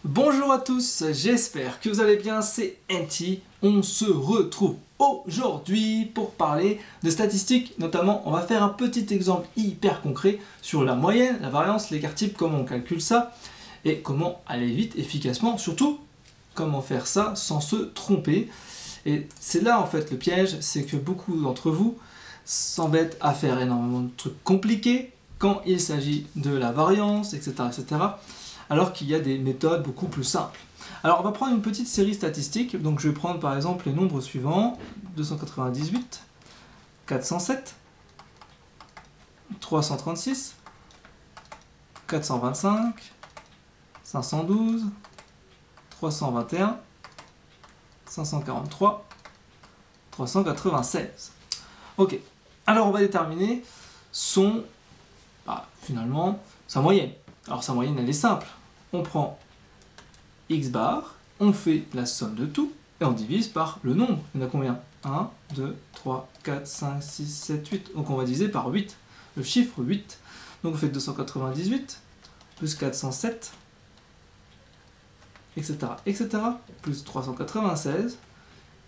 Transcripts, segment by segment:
Bonjour à tous, j'espère que vous allez bien, c'est NT. On se retrouve aujourd'hui pour parler de statistiques, notamment on va faire un petit exemple hyper concret sur la moyenne, la variance, l'écart type, comment on calcule ça et comment aller vite, efficacement, surtout comment faire ça sans se tromper. Et c'est là en fait le piège, c'est que beaucoup d'entre vous s'embêtent à faire énormément de trucs compliqués quand il s'agit de la variance, etc. alors qu'il y a des méthodes beaucoup plus simples. Alors on va prendre une petite série statistique, donc je vais prendre par exemple les nombres suivants, 298, 407, 336, 425, 512, 321, 543, 396. Ok, alors on va déterminer finalement sa moyenne. Alors sa moyenne elle est simple, on prend x bar, on fait la somme de tout et on divise par le nombre. Il y en a combien? 1, 2, 3, 4, 5, 6, 7, 8. Donc on va diviser par 8, le chiffre 8. Donc on fait 298 plus 407, etc. plus 396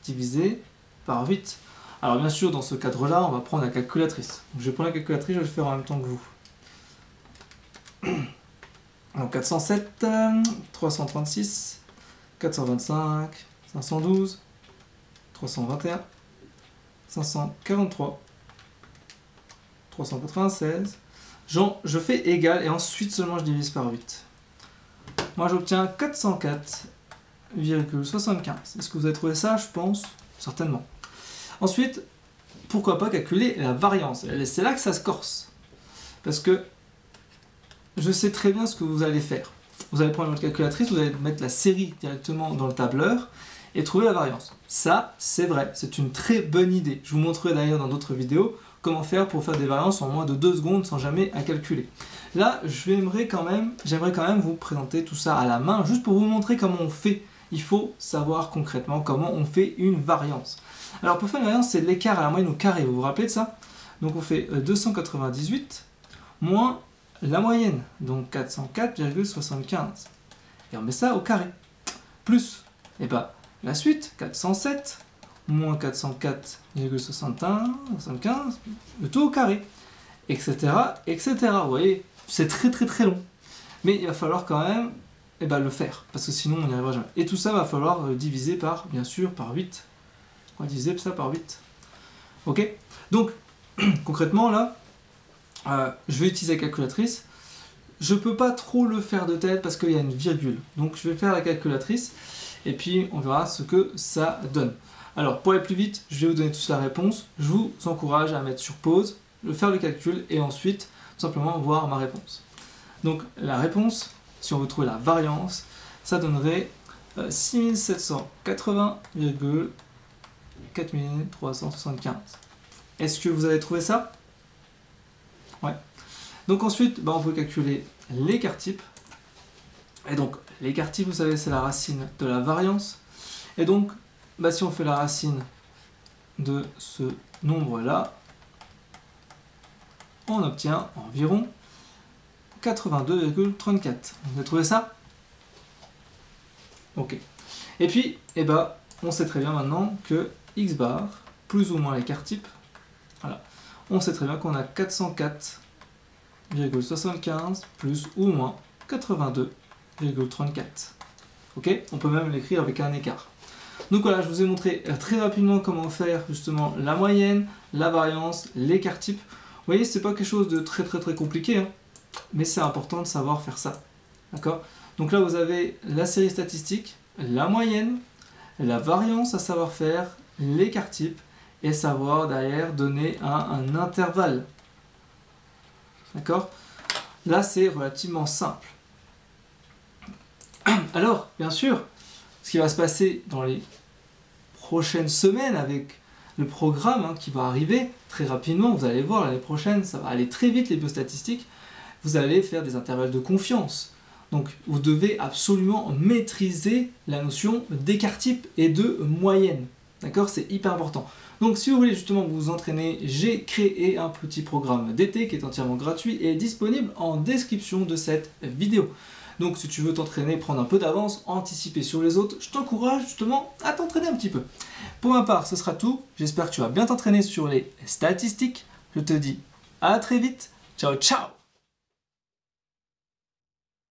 divisé par 8. Alors bien sûr dans ce cadre-là on va prendre la calculatrice. Donc, je vais prendre la calculatrice, je vais le faire en même temps que vous. Donc 407, 336, 425, 512, 321, 543, 396. Je fais égal et ensuite seulement je divise par 8. Moi j'obtiens 404,75. Est-ce que vous avez trouvé ça? Je pense certainement. Ensuite, pourquoi pas calculer la variance? C'est là que ça se corse. Parce que je sais très bien ce que vous allez faire. Vous allez prendre votre calculatrice, vous allez mettre la série directement dans le tableur et trouver la variance. Ça, c'est vrai, c'est une très bonne idée. Je vous montrerai d'ailleurs dans d'autres vidéos comment faire pour faire des variances en moins de 2 secondes sans jamais à calculer. Là, j'aimerais quand même vous présenter tout ça à la main, juste pour vous montrer comment on fait. Il faut savoir concrètement comment on fait une variance. Alors pour faire une variance, c'est l'écart à la moyenne au carré, vous vous rappelez de ça? Donc on fait 298 moins la moyenne, donc 404,75. Et on met ça au carré. Plus, et bah, la suite, 407 moins 404,75, le tout au carré, etc. Vous voyez, c'est très long. Mais il va falloir quand même le faire, parce que sinon on n'y arrivera jamais. Et tout ça va falloir diviser par, bien sûr, par 8. On va diviser ça par 8. Ok? Donc, concrètement, là, je vais utiliser la calculatrice. Je ne peux pas trop le faire de tête parce qu'il y a une virgule. Donc je vais faire la calculatrice et puis on verra ce que ça donne. Alors pour aller plus vite, je vais vous donner toute la réponse. Je vous encourage à mettre sur pause, faire le calcul et ensuite tout simplement voir ma réponse. Donc la réponse, si on veut trouver la variance, ça donnerait 6780,4375. Est-ce que vous avez trouvé ça? Ouais. Donc ensuite, on peut calculer l'écart type. Et donc, l'écart type, vous savez, c'est la racine de la variance. Et donc, si on fait la racine de ce nombre-là, on obtient environ 82,34. Vous avez trouvé ça? Ok. Et puis, on sait très bien maintenant que x bar, plus ou moins l'écart type, voilà. On sait très bien qu'on a 404,75 plus ou moins 82,34. Ok? On peut même l'écrire avec un écart. Donc voilà, je vous ai montré très rapidement comment faire justement la moyenne, la variance, l'écart type. Vous voyez, c'est pas quelque chose de très compliqué, hein, mais c'est important de savoir faire ça. D'accord? Donc là, vous avez la série statistique, la moyenne, la variance à savoir faire, l'écart type, et savoir derrière donner un intervalle. D'accord? Là, c'est relativement simple. Alors, bien sûr, ce qui va se passer dans les prochaines semaines avec le programme qui va arriver très rapidement, vous allez voir l'année prochaine, ça va aller très vite les biostatistiques, vous allez faire des intervalles de confiance. Donc, vous devez absolument maîtriser la notion d'écart type et de moyenne. D'accord? C'est hyper important. Donc si vous voulez justement vous entraîner, j'ai créé un petit programme d'été qui est entièrement gratuit et disponible en description de cette vidéo. Donc si tu veux t'entraîner, prendre un peu d'avance, anticiper sur les autres, je t'encourage justement à t'entraîner un petit peu. Pour ma part, ce sera tout. J'espère que tu vas bien t'entraîner sur les statistiques. Je te dis à très vite. Ciao, ciao!